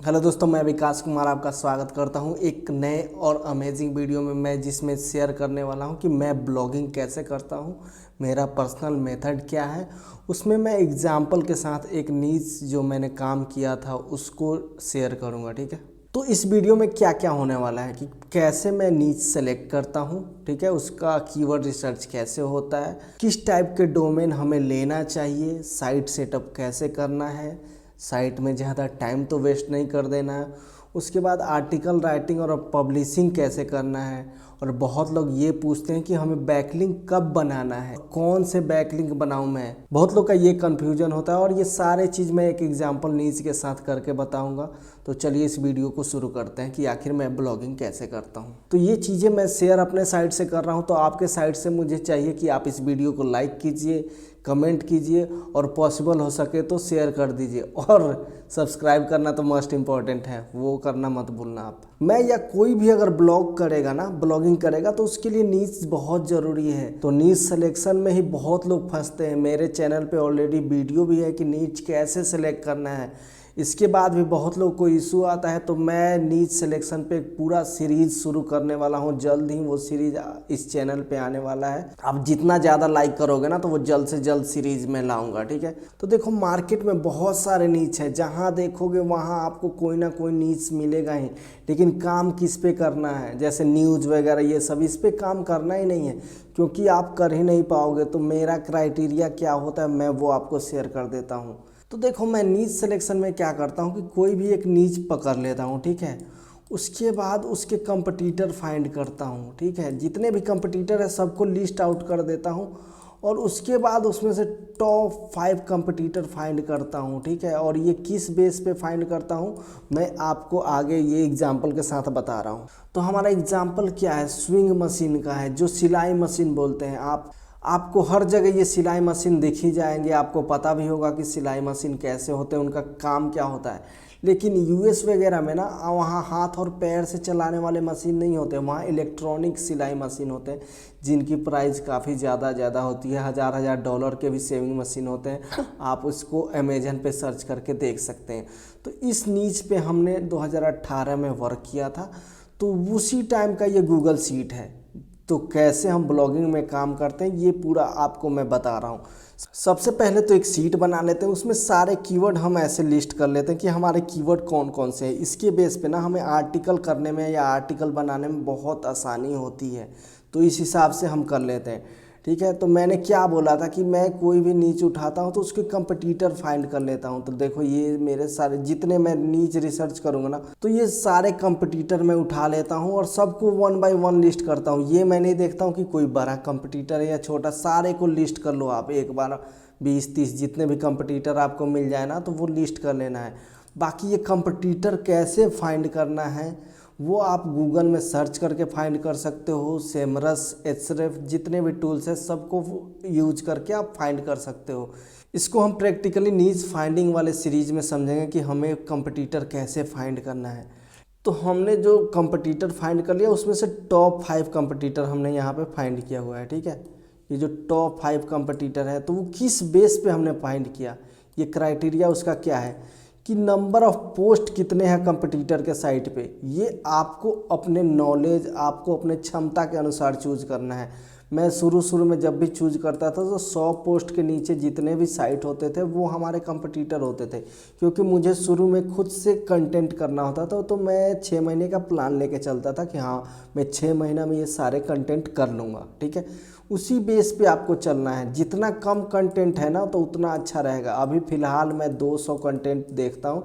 Hello दोस्तों, मैं विकास कुमार आपका स्वागत करता हूं एक नए और अमेजिंग वीडियो में। मैं जिसमें शेयर करने वाला हूं कि मैं ब्लॉगिंग कैसे करता हूं, मेरा पर्सनल मेथड क्या है। उसमें मैं एग्जाम्पल के साथ एक नीच जो मैंने काम किया था उसको शेयर करूंगा। ठीक है, तो इस वीडियो में क्या क्या होने वाला है कि कैसे मैं नीच सेलेक्ट करता हूं, ठीक है, उसका कीवर्ड रिसर्च कैसे होता है, किस टाइप के डोमेन हमें लेना चाहिए, साइट सेटअप कैसे करना है, साइट में ज़्यादा टाइम तो वेस्ट नहीं कर देना है, उसके बाद आर्टिकल राइटिंग और पब्लिशिंग कैसे करना है। और बहुत लोग ये पूछते हैं कि हमें बैकलिंक कब बनाना है, कौन से बैकलिंक बनाऊं मैं। बहुत लोग का ये कन्फ्यूजन होता है और ये सारे चीज़ मैं एक एग्जांपल नीच के साथ करके बताऊंगा। तो चलिए इस वीडियो को शुरू करते हैं कि आखिर मैं ब्लॉगिंग कैसे करता हूं। तो ये चीज़ें मैं शेयर अपने साइड से कर रहा हूं, तो आपके साइड से मुझे चाहिए कि आप इस वीडियो को लाइक कीजिए, कमेंट कीजिए और पॉसिबल हो सके तो शेयर कर दीजिए। और सब्सक्राइब करना तो मोस्ट इम्पॉर्टेंट है, वो करना मत भूलना आप। मैं या कोई भी अगर ब्लॉग करेगा ना, ब्लॉगिंग करेगा, तो उसके लिए नीच बहुत ज़रूरी है। तो नीच सिलेक्शन में ही बहुत लोग फंसते हैं। मेरे चैनल पे ऑलरेडी वीडियो भी है कि नीच कैसे सेलेक्ट करना है। इसके बाद भी बहुत लोग को इशू आता है, तो मैं नीच सिलेक्शन पे एक पूरा सीरीज शुरू करने वाला हूँ। जल्द ही वो सीरीज इस चैनल पे आने वाला है। आप जितना ज़्यादा लाइक करोगे ना, तो वो जल्द से जल्द सीरीज में लाऊंगा। ठीक है, तो देखो मार्केट में बहुत सारे नीच है, जहाँ देखोगे वहाँ आपको कोई ना कोई नीच मिलेगा ही। लेकिन काम किस पे करना है, जैसे न्यूज़ वगैरह ये सब, इस पे काम करना ही नहीं है, क्योंकि आप कर ही नहीं पाओगे। तो मेरा क्राइटेरिया क्या होता है मैं वो आपको शेयर कर देता हूँ। तो देखो मैं नीच सिलेक्शन में क्या करता हूँ कि कोई भी एक नीच पकड़ लेता हूँ, ठीक है। उसके बाद उसके कंपटीटर फाइंड करता हूँ, ठीक है। जितने भी कंपटीटर है सबको लिस्ट आउट कर देता हूँ और उसके बाद उसमें से टॉप 5 कंपटीटर फाइंड करता हूँ, ठीक है। और ये किस बेस पे फाइंड करता हूँ मैं आपको आगे ये एग्जाम्पल के साथ बता रहा हूँ। तो हमारा एग्जाम्पल क्या है, स्विंग मशीन का है, जो सिलाई मशीन बोलते हैं। आपको हर जगह ये सिलाई मशीन दिख ही जाएंगे, आपको पता भी होगा कि सिलाई मशीन कैसे होते हैं, उनका काम क्या होता है। लेकिन यूएस वगैरह में ना वहाँ हाथ और पैर से चलाने वाले मशीन नहीं होते, वहाँ इलेक्ट्रॉनिक सिलाई मशीन होते हैं, जिनकी प्राइस काफ़ी ज़्यादा होती है। हज़ार डॉलर के भी सेविंग मशीन होते हैं। आप उसको अमेजन पे सर्च करके देख सकते हैं। तो इस नीच पे हमने 2018 में वर्क किया था, तो उसी टाइम का ये गूगल शीट है। तो कैसे हम ब्लॉगिंग में काम करते हैं ये पूरा आपको मैं बता रहा हूँ। सबसे पहले तो एक शीट बना लेते हैं, उसमें सारे कीवर्ड हम ऐसे लिस्ट कर लेते हैं कि हमारे कीवर्ड कौन कौन से हैं। इसके बेस पे ना हमें आर्टिकल करने में या आर्टिकल बनाने में बहुत आसानी होती है, तो इस हिसाब से हम कर लेते हैं। ठीक है, तो मैंने क्या बोला था कि मैं कोई भी नीच उठाता हूँ तो उसके कंपटीटर फाइंड कर लेता हूँ। तो देखो ये मेरे सारे जितने मैं नीच रिसर्च करूँगा ना, तो ये सारे कंपटीटर मैं उठा लेता हूँ और सबको 1 बाय 1 लिस्ट करता हूँ। ये मैं नहीं देखता हूँ कि कोई बड़ा कंपटीटर है या छोटा, सारे को लिस्ट कर लो आप एक बार। 20-30 जितने भी कंपटीटर आपको मिल जाए ना, तो वो लिस्ट कर लेना है। बाकी ये कंपटीटर कैसे फाइंड करना है वो आप गूगल में सर्च करके फाइंड कर सकते हो। सेमरस, एचरेफ, जितने भी टूल्स हैं सबको यूज करके आप फाइंड कर सकते हो। इसको हम प्रैक्टिकली नीच फाइंडिंग वाले सीरीज में समझेंगे कि हमें कंपटीटर कैसे फाइंड करना है। तो हमने जो कंपटीटर फाइंड कर लिया उसमें से टॉप 5 कंपटीटर हमने यहाँ पे फाइंड किया हुआ है, ठीक है। ये जो टॉप 5 कंपटीटर है तो वो किस बेस पे हमने फाइंड किया, ये क्राइटेरिया उसका क्या है कि नंबर ऑफ पोस्ट कितने हैं कंपटीटर के साइट पे। ये आपको अपने नॉलेज, आपको अपने क्षमता के अनुसार चूज करना है। मैं शुरू में जब भी चूज करता था तो 100 पोस्ट के नीचे जितने भी साइट होते थे वो हमारे कंपटीटर होते थे, क्योंकि मुझे शुरू में खुद से कंटेंट करना होता था। तो मैं 6 महीने का प्लान लेके चलता था कि हाँ मैं 6 महीना में ये सारे कंटेंट कर लूँगा, ठीक है। उसी बेस पे आपको चलना है। जितना कम कंटेंट है ना तो उतना अच्छा रहेगा। अभी फ़िलहाल मैं 200 कंटेंट देखता हूँ,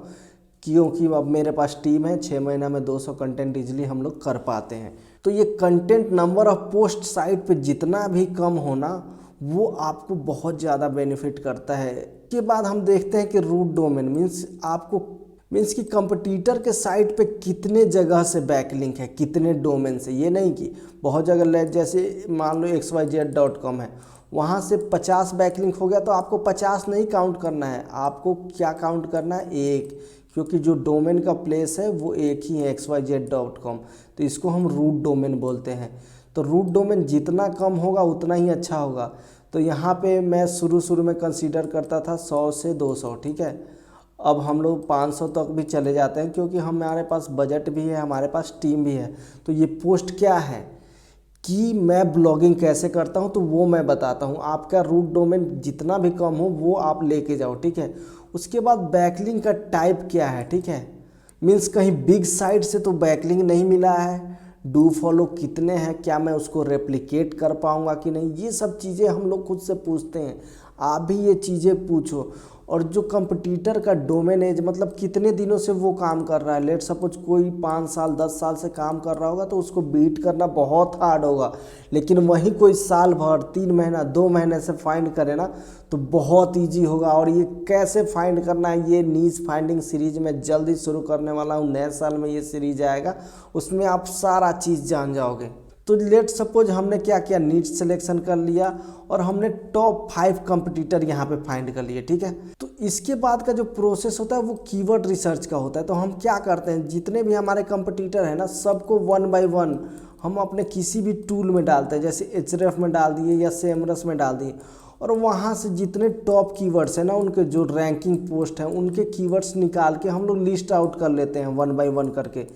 क्योंकि अब मेरे पास टीम है। 6 महीना में 200 कंटेंट इजीली हम लोग कर पाते हैं। तो ये content number of post site पे जितना भी कम होना वो आपको बहुत ज़्यादा बेनिफिट करता है। के बाद हम देखते हैं कि रूट डोमेन मीन्स कि कंपटीटर के साइट पे कितने जगह से बैकलिंक है, कितने डोमेन से। ये नहीं कि बहुत जगह जैसे मान लो xyz.com है, वहाँ से 50 बैकलिंक हो गया तो आपको 50 नहीं काउंट करना है। आपको क्या काउंट करना है, एक, क्योंकि जो डोमेन का प्लेस है वो एक ही है, xyz.com। तो इसको हम रूट डोमेन बोलते हैं। तो रूट डोमेन जितना कम होगा उतना ही अच्छा होगा। तो यहाँ पे मैं शुरू में कंसीडर करता था 100 से 200, ठीक है। अब हम लोग 500 तक भी चले जाते हैं, क्योंकि हमारे पास बजट भी है, हमारे पास टीम भी है। तो ये पोस्ट क्या है कि मैं ब्लॉगिंग कैसे करता हूँ, तो वो मैं बताता हूँ। आपका रूट डोमेन जितना भी कम हो वो आप लेके जाओ, ठीक है। उसके बाद बैकलिंक का टाइप क्या है, ठीक है। मीन्स कहीं बिग साइट से तो बैकलिंक नहीं मिला है, डू फॉलो कितने हैं, क्या मैं उसको रेप्लिकेट कर पाऊँगा कि नहीं, ये सब चीज़ें हम लोग खुद से पूछते हैं। आप भी ये चीज़ें पूछो। और जो कंपटीटर का डोमेन एज मतलब कितने दिनों से वो काम कर रहा है, लेट सपोज कोई 5 साल 10 साल से काम कर रहा होगा तो उसको बीट करना बहुत हार्ड होगा। लेकिन वहीं कोई साल भर 3 महीना 2 महीने से फाइंड करे ना तो बहुत ईजी होगा। और ये कैसे फाइंड करना है, ये नीच फाइंडिंग सीरीज में जल्दी शुरू करने वाला हूँ। नए साल में ये सीरीज आएगा, उसमें आप सारा चीज़ जान जाओगे। तो लेट सपोज हमने क्या किया, नीच सिलेक्शन कर लिया और हमने टॉप 5 कंपटीटर यहाँ पे फाइंड कर लिए, ठीक है। तो इसके बाद का जो प्रोसेस होता है वो कीवर्ड रिसर्च का होता है। तो हम क्या करते हैं, जितने भी हमारे कंपटीटर हैं ना, सबको 1 बाय 1 हम अपने किसी भी टूल में डालते हैं, जैसे एचरेफ में डाल दिए या सेमरस में डाल दिए। और वहाँ से जितने टॉप कीवर्ड्स हैं ना, उनके जो रैंकिंग पोस्ट हैं उनके कीवर्ड्स निकाल के हम लोग लिस्ट आउट कर लेते हैं 1 बाय 1 करके।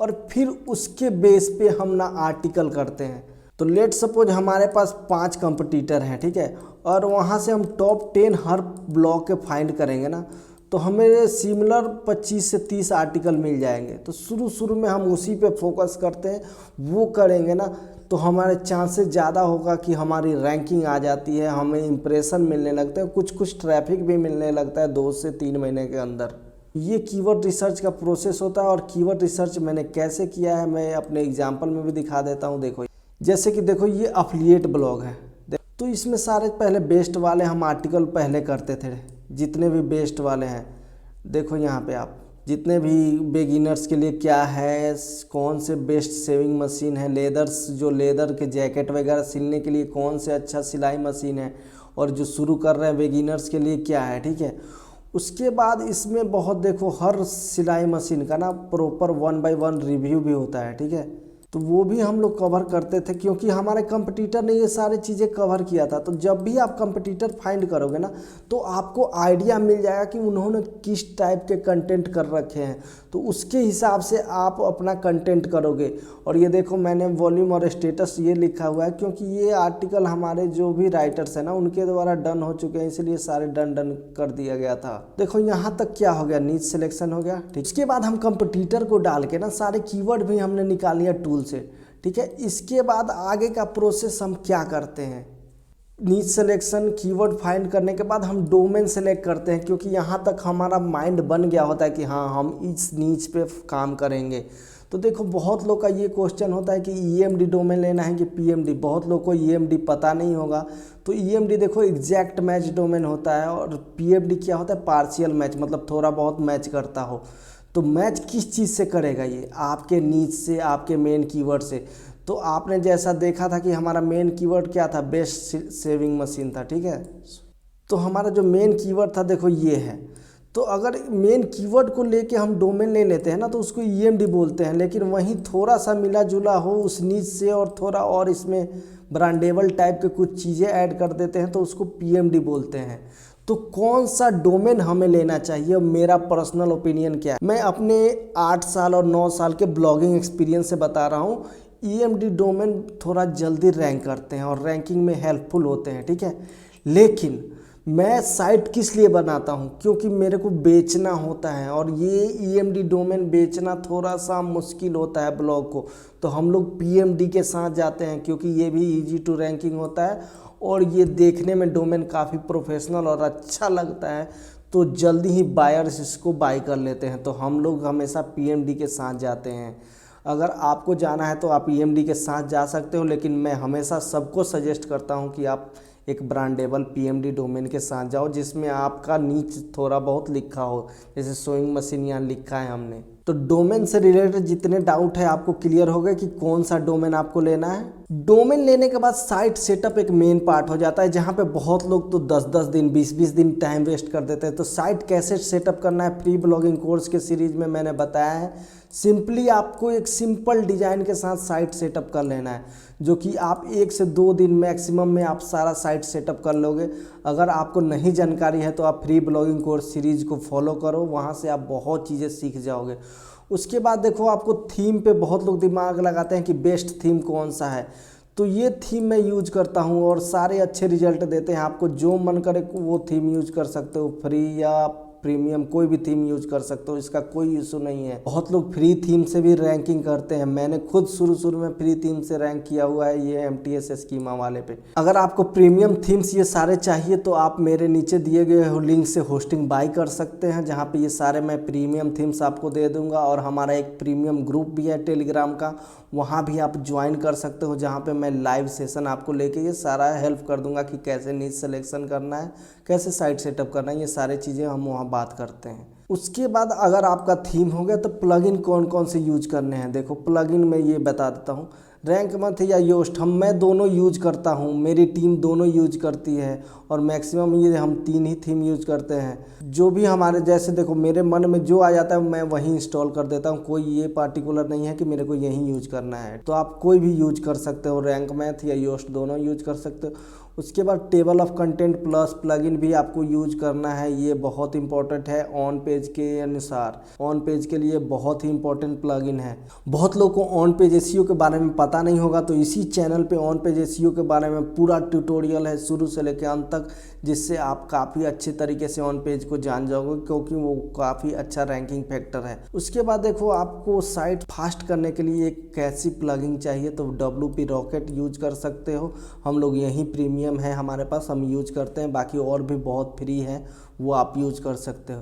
और फिर उसके बेस पे हम ना आर्टिकल करते हैं। तो लेट सपोज हमारे पास 5 कंपटीटर हैं, ठीक है। और वहाँ से हम टॉप 10 हर ब्लॉग के फाइंड करेंगे ना, तो हमें सिमिलर 25 से 30 आर्टिकल मिल जाएंगे। तो शुरू में हम उसी पे फोकस करते हैं, वो करेंगे ना तो हमारे चांसेस ज़्यादा होगा कि हमारी रैंकिंग आ जाती है, हमें इंप्रेशन मिलने लगते हैं, कुछ ट्रैफिक भी मिलने लगता है 2 से 3 महीने के अंदर। ये कीवर्ड रिसर्च का प्रोसेस होता है। और कीवर्ड रिसर्च मैंने कैसे किया है मैं अपने एग्जांपल में भी दिखा देता हूँ। देखो, जैसे कि देखो ये अफिलिएट ब्लॉग है, तो इसमें सारे पहले बेस्ट वाले हम आर्टिकल पहले करते थे, जितने भी बेस्ट वाले हैं। देखो यहाँ पे आप जितने भी बिगिनर्स के लिए क्या है, कौन से बेस्ट सेविंग मशीन है, लेदर्स जो लेदर के जैकेट वगैरह सिलने के लिए कौन से अच्छा सिलाई मशीन है, और जो शुरू कर रहे हैं बिगिनर्स के लिए क्या है, ठीक है। उसके बाद इसमें बहुत देखो हर सिलाई मशीन का ना प्रॉपर 1 बाय 1 रिव्यू भी होता है, ठीक है। तो वो भी हम लोग कवर करते थे, क्योंकि हमारे कंपटीटर ने ये सारी चीज़ें कवर किया था। तो जब भी आप कंपटीटर फाइंड करोगे ना तो आपको आइडिया मिल जाएगा कि उन्होंने किस टाइप के कंटेंट कर रखे हैं, तो उसके हिसाब से आप अपना कंटेंट करोगे। और ये देखो मैंने वॉल्यूम और स्टेटस ये लिखा हुआ है, क्योंकि ये आर्टिकल हमारे जो भी राइटर्स हैं ना उनके द्वारा डन हो चुके हैं, इसलिए सारे डन कर दिया गया था। देखो यहाँ तक क्या हो गया, नीच सिलेक्शन हो गया, ठीक। इसके बाद हम कंपटीटर को डाल के ना सारे कीवर्ड भी हमने निकाल लिया टूल से, ठीक है। इसके बाद आगे का प्रोसेस हम क्या करते हैं, नीच सिलेक्शन कीवर्ड फाइंड करने के बाद हम डोमेन सेलेक्ट करते हैं, क्योंकि यहाँ तक हमारा माइंड बन गया होता है कि हाँ हम इस नीच पे काम करेंगे। तो देखो बहुत लोग का ये क्वेश्चन होता है कि ईएमडी डोमेन लेना है कि पीएमडी। बहुत लोग को ईएमडी पता नहीं होगा। तो ईएमडी देखो एग्जैक्ट मैच डोमेन होता है, और पीएमडी क्या होता है, पार्शियल मैच, मतलब थोड़ा बहुत मैच करता हो। तो मैच किस चीज़ से करेगा, ये आपके नीच से, आपके मेन कीवर्ड से। तो आपने जैसा देखा था कि हमारा मेन कीवर्ड क्या था, बेस्ट सेविंग मशीन था, ठीक है। तो हमारा जो मेन कीवर्ड था देखो ये है। तो अगर मेन कीवर्ड को लेके हम डोमेन ले लेते हैं ना तो उसको ईएमडी बोलते हैं, लेकिन वहीं थोड़ा सा मिला जुला हो उस नीच से और थोड़ा और इसमें ब्रांडेबल टाइप के कुछ चीज़ें ऐड कर देते हैं तो उसको पीएमडी बोलते हैं। तो कौन सा डोमेन हमें लेना चाहिए, मेरा पर्सनल ओपिनियन क्या है, मैं अपने 8 साल और 9 साल के ब्लॉगिंग एक्सपीरियंस से बता रहा हूँ। ईएमडी डोमेन थोड़ा जल्दी रैंक करते हैं और रैंकिंग में हेल्पफुल होते हैं, ठीक है। लेकिन मैं साइट किस लिए बनाता हूँ, क्योंकि मेरे को बेचना होता है, और ये ईएमडी डोमेन बेचना थोड़ा सा मुश्किल होता है ब्लॉग को। तो हम लोग पीएमडी के साथ जाते हैं, क्योंकि ये भी इजी टू रैंकिंग होता है और ये देखने में डोमेन काफ़ी प्रोफेशनल और अच्छा लगता है। तो जल्दी ही बायर्स इसको बाय कर लेते हैं। तो हम लोग हमेशा पीएमडी के साथ जाते हैं। अगर आपको जाना है तो आप ईएमडी के साथ जा सकते हो, लेकिन मैं हमेशा सबको सजेस्ट करता हूं कि आप एक ब्रांडेबल पीएमडी डोमेन के साथ जाओ, जिसमें आपका नीच थोड़ा बहुत लिखा हो, जैसे सोइंग मशीन यहाँ लिखा है हमने। तो डोमेन से रिलेटेड जितने डाउट है आपको क्लियर हो गए कि कौन सा डोमेन आपको लेना है। डोमेन लेने के बाद साइट सेटअप एक मेन पार्ट हो जाता है, जहाँ पे बहुत लोग तो 10-10 दिन 20-20 दिन टाइम वेस्ट कर देते हैं। तो साइट कैसे सेटअप करना है फ्री ब्लॉगिंग कोर्स के सीरीज में मैंने बताया है। सिंपली आपको एक सिंपल डिज़ाइन के साथ साइट सेटअप कर लेना है, जो कि आप 1 से 2 दिन मैक्सिमम में आप सारा साइट सेटअप कर लोगे। अगर आपको नहीं जानकारी है तो आप फ्री ब्लॉगिंग कोर्स सीरीज को फॉलो करो, वहाँ से आप बहुत चीज़ें सीख जाओगे। उसके बाद देखो, आपको थीम पे बहुत लोग दिमाग लगाते हैं कि बेस्ट थीम कौन सा है। तो ये थीम मैं यूज करता हूँ और सारे अच्छे रिजल्ट देते हैं। आपको जो मन करे वो थीम यूज कर सकते हो, फ्री या प्रीमियम कोई भी थीम यूज कर सकते हो, इसका कोई इशू नहीं है। बहुत लोग फ्री थीम से भी रैंकिंग करते हैं। मैंने खुद शुरू में फ्री थीम से रैंक किया हुआ है, ये MTS स्कीमा वाले पे। अगर आपको प्रीमियम थीम्स ये सारे चाहिए तो आप मेरे नीचे दिए गए लिंक से होस्टिंग बाय कर सकते हैं, जहाँ पे ये सारे मैं प्रीमियम थीम्स आपको दे दूंगा। और हमारा एक प्रीमियम ग्रुप भी है टेलीग्राम का, वहाँ भी आप ज्वाइन कर सकते हो, जहाँ पे मैं लाइव सेशन आपको लेके ये सारा हेल्प कर दूंगा कि कैसे नीच सिलेक्शन करना है, कैसे साइट सेटअप करना है, ये सारी चीज़ें हम वहाँ बात करते हैं। उसके बाद अगर आपका थीम हो गया तो प्लगइन कौन कौन से यूज करने हैं। देखो, प्लगइन में ये बता देता हूँ, रैंक मंथ या योस्ट मैं दोनों यूज करता हूँ, मेरी टीम दोनों यूज करती है और मैक्सिमम ये हम 3 ही थीम यूज करते हैं। जो भी हमारे जैसे देखो, मेरे मन में जो आ जाता है मैं वही इंस्टॉल कर देता हूँ, कोई ये पार्टिकुलर नहीं है कि मेरे को यही यूज करना है। तो आप कोई भी यूज कर सकते हो, रैंक मैथ या योस्ट दोनों यूज कर सकते हो। उसके बाद table of content plus plugin भी आपको यूज करना है, ये बहुत इंपॉर्टेंट है ऑन पेज के अनुसार। ऑन पेज के लिए बहुत ही इंपॉर्टेंट प्लगइन है। बहुत लोगों को ऑन पेज एसईओ के बारे में पता नहीं होगा, तो इसी चैनल पे ऑन पेज एसईओ के बारे में पूरा ट्यूटोरियल है शुरू से लेकर अंत तक, जिससे आप काफ़ी अच्छे तरीके से ऑन पेज को जान जाओगे, क्योंकि वो काफ़ी अच्छा रैंकिंग फैक्टर है। उसके बाद देखो, आपको साइट फास्ट करने के लिए एक कैसी प्लगइन चाहिए तो WP रॉकेट यूज कर सकते हो। हम लोग यही प्रीमियम है हमारे पास, हम यूज करते हैं। बाकी और भी बहुत फ्री है, वो आप यूज कर सकते हो।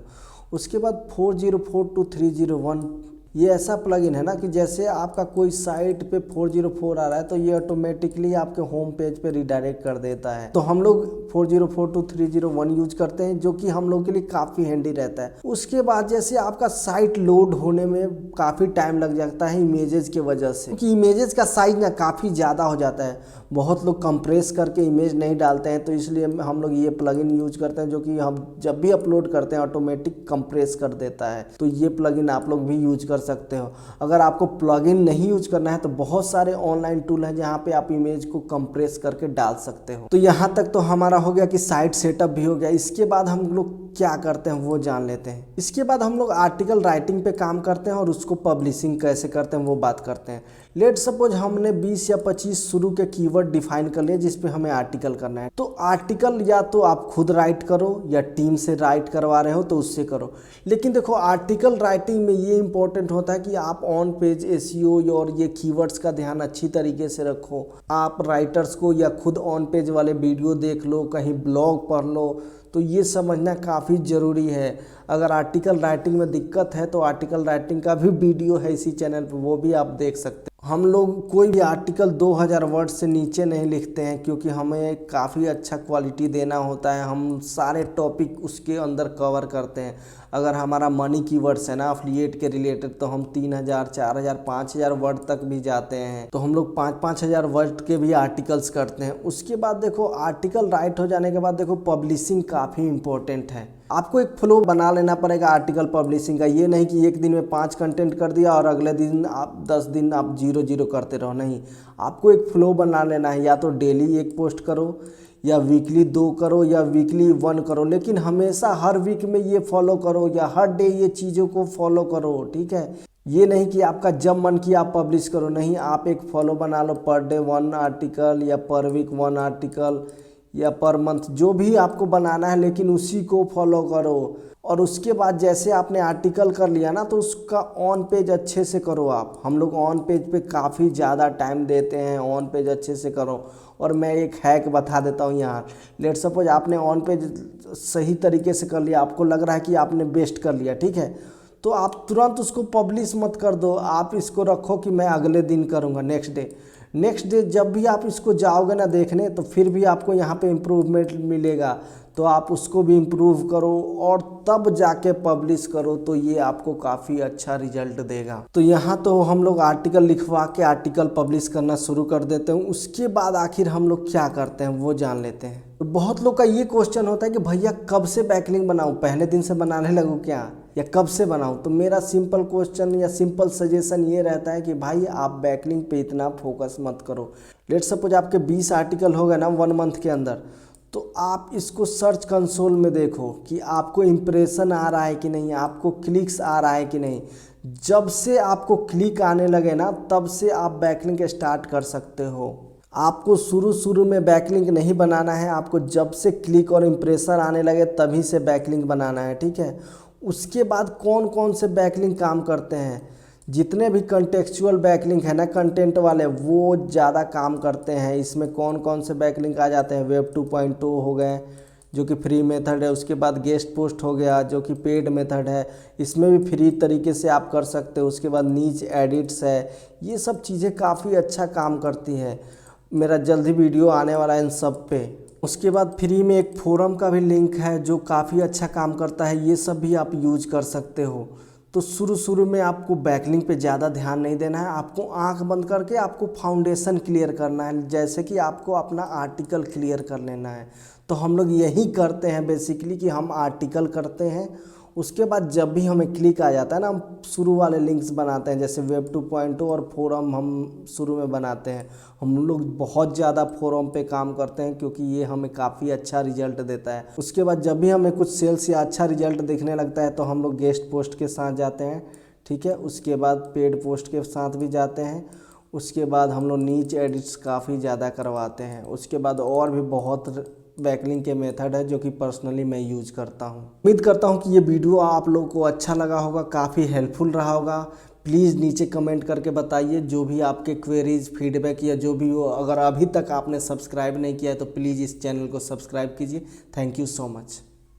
उसके बाद 4042301 ये ऐसा प्लगइन है ना कि जैसे आपका कोई साइट पे 404 आ रहा है तो ये ऑटोमेटिकली आपके होम पेज पे रिडायरेक्ट कर देता है। तो हम लोग 4042301 यूज करते हैं, जो कि हम लोग के लिए काफ़ी हैंडी रहता है। उसके बाद जैसे आपका साइट लोड होने में काफ़ी टाइम लग जाता है इमेजेस के वजह से, क्योंकि इमेजेस का साइज ना काफ़ी ज़्यादा हो जाता है। बहुत लोग कंप्रेस करके इमेज नहीं डालते हैं, तो इसलिए हम लोग ये प्लगइन यूज करते हैं, जो कि हम जब भी अपलोड करते हैं ऑटोमेटिक कंप्रेस कर देता है। तो ये प्लगइन आप लोग भी यूज कर सकते हो। अगर आपको प्लगइन नहीं यूज करना है तो बहुत सारे ऑनलाइन टूल हैं जहाँ पे आप इमेज को कंप्रेस करके डाल सकते हो। तो यहाँ तक तो हमारा हो गया कि साइट सेटअप भी हो गया। इसके बाद हम लोग क्या करते हैं वो जान लेते हैं। इसके बाद हम लोग आर्टिकल राइटिंग पे काम करते हैं और उसको पब्लिशिंग कैसे करते हैं वो बात करते हैं। लेट सपोज हमने 20 या 25 शुरू के कीवर्ड डिफाइन कर लिए जिस पे हमें आर्टिकल करना है। तो आर्टिकल या तो आप खुद राइट करो या टीम से राइट करवा रहे हो तो उससे करो। लेकिन देखो, आर्टिकल राइटिंग में ये इंपॉर्टेंट होता है कि आप ऑन पेज एसईओ और ये कीवर्ड्स का ध्यान अच्छी तरीके से रखो। आप राइटर्स को या खुद ऑन पेज वाले वीडियो देख लो, कहीं ब्लॉग पढ़ लो, तो ये समझना काफ़ी ज़रूरी है। अगर आर्टिकल राइटिंग में दिक्कत है तो आर्टिकल राइटिंग का भी वीडियो है इसी चैनल पर, वो भी आप देख सकते हैं। हम लोग कोई भी आर्टिकल 2000 वर्ड से नीचे नहीं लिखते हैं, क्योंकि हमें काफ़ी अच्छा क्वालिटी देना होता है। हम सारे टॉपिक उसके अंदर कवर करते हैं। अगर हमारा मनी कीवर्ड्स है ना अफिलिएट के रिलेटेड, तो हम 3000, 4000, 5000 वर्ड तक भी जाते हैं। तो हम लोग 5-5000 वर्ड के भी आर्टिकल्स करते हैं। उसके बाद देखो, आर्टिकल राइट हो जाने के बाद देखो, पब्लिशिंग काफ़ी इंपॉर्टेंट है। आपको एक फ्लो बना लेना पड़ेगा आर्टिकल पब्लिशिंग का। ये नहीं कि एक दिन में 5 कंटेंट कर दिया और अगले दिन आप 10 दिन आप 0-0 करते रहो। नहीं, आपको एक फ्लो बना लेना है। या तो डेली 1 पोस्ट करो, या वीकली 2 करो, या वीकली 1 करो, लेकिन हमेशा हर वीक में ये फॉलो करो या हर डे ये चीज़ों को फॉलो करो। ठीक है, ये नहीं कि आपका जब मन किया आप पब्लिश करो। नहीं, आप एक फॉलो बना लो, पर डे 1 आर्टिकल या पर वीक 1 आर्टिकल या पर मंथ, जो भी आपको बनाना है, लेकिन उसी को फॉलो करो। और उसके बाद जैसे आपने आर्टिकल कर लिया ना, तो उसका ऑन पेज अच्छे से करो आप। हम लोग ऑन पेज पे काफ़ी ज़्यादा टाइम देते हैं, ऑन पेज अच्छे से करो। और मैं एक हैक बता देता हूँ यहाँ। लेट सपोज आपने ऑन पेज सही तरीके से कर लिया, आपको लग रहा है कि आपने बेस्ट कर लिया, ठीक है, तो आप तुरंत उसको पब्लिश मत कर दो। आप इसको रखो कि मैं अगले दिन करूँगा, नेक्स्ट डे जब भी आप इसको जाओगे ना देखने, तो फिर भी आपको यहाँ पे इम्प्रूवमेंट मिलेगा। तो आप उसको भी इम्प्रूव करो और तब जाके पब्लिश करो, तो ये आपको काफ़ी अच्छा रिजल्ट देगा। तो यहाँ तो हम लोग आर्टिकल लिखवा के आर्टिकल पब्लिश करना शुरू कर देते हैं। उसके बाद आखिर हम लोग क्या करते हैं वो जान लेते हैं। तो बहुत लोग का ये क्वेश्चन होता है कि भैया कब से बैकलिंक बनाऊँ, पहले दिन से बनाने लगूँ क्या, या कब से बनाऊँ। तो मेरा सिंपल क्वेश्चन या सिंपल सजेशन ये रहता है कि भाई आप बैकलिंक पे इतना फोकस मत करो। लेट्स सपोज आपके 20 आर्टिकल हो गए ना 1 मंथ के अंदर, तो आप इसको सर्च कंसोल में देखो कि आपको इम्प्रेशन आ रहा है कि नहीं, आपको क्लिक्स आ रहा है कि नहीं। जब से आपको क्लिक आने लगे ना तब से आप बैकलिंक स्टार्ट कर सकते हो। आपको शुरू में बैकलिंक नहीं बनाना है, आपको जब से क्लिक और इम्प्रेशन आने लगे तभी से बैकलिंक बनाना है, ठीक है। उसके बाद कौन कौन से बैकलिंक काम करते हैं, जितने भी कंटेक्चुअल बैकलिंक है ना कंटेंट वाले, वो ज़्यादा काम करते हैं। इसमें कौन कौन से बैकलिंक आ जाते हैं, वेब 2.0 हो गए जो कि फ्री मेथड है, उसके बाद गेस्ट पोस्ट हो गया जो कि पेड मेथड है, इसमें भी फ्री तरीके से आप कर सकते हो। उसके बाद नीच एडिट्स है, ये सब चीज़ें काफ़ी अच्छा काम करती है। मेरा जल्दी वीडियो आने वाला है इन सब पे। उसके बाद फ्री में एक फोरम का भी लिंक है जो काफ़ी अच्छा काम करता है, ये सब भी आप यूज कर सकते हो। तो शुरू में आपको बैकलिंक पे ज़्यादा ध्यान नहीं देना है, आपको आंख बंद करके आपको फाउंडेशन क्लियर करना है, जैसे कि आपको अपना आर्टिकल क्लियर कर लेना है। तो हम लोग यही करते हैं बेसिकली कि हम आर्टिकल करते हैं, उसके बाद जब भी हमें क्लिक आ जाता है ना हम शुरू वाले लिंक्स बनाते हैं, जैसे वेब 2.0 और फोरम हम शुरू में बनाते हैं। हम लोग बहुत ज़्यादा फोरम पे काम करते हैं क्योंकि ये हमें काफ़ी अच्छा रिजल्ट देता है। उसके बाद जब भी हमें कुछ सेल्स या अच्छा रिजल्ट दिखने लगता है तो हम लोग गेस्ट पोस्ट के साथ जाते हैं, ठीक है। उसके बाद पेड पोस्ट के साथ भी जाते हैं। उसके बाद हम लोग नीच एडिट्स काफ़ी ज़्यादा करवाते हैं। उसके बाद और भी बहुत बैकलिंक के मेथड है जो कि पर्सनली मैं यूज करता हूं। उम्मीद करता हूं कि ये वीडियो आप लोगों को अच्छा लगा होगा, काफ़ी हेल्पफुल रहा होगा। प्लीज़ नीचे कमेंट करके बताइए जो भी आपके क्वेरीज फीडबैक या जो भी हो। अगर अभी तक आपने सब्सक्राइब नहीं किया है तो प्लीज़ इस चैनल को सब्सक्राइब कीजिए। Thank you so much.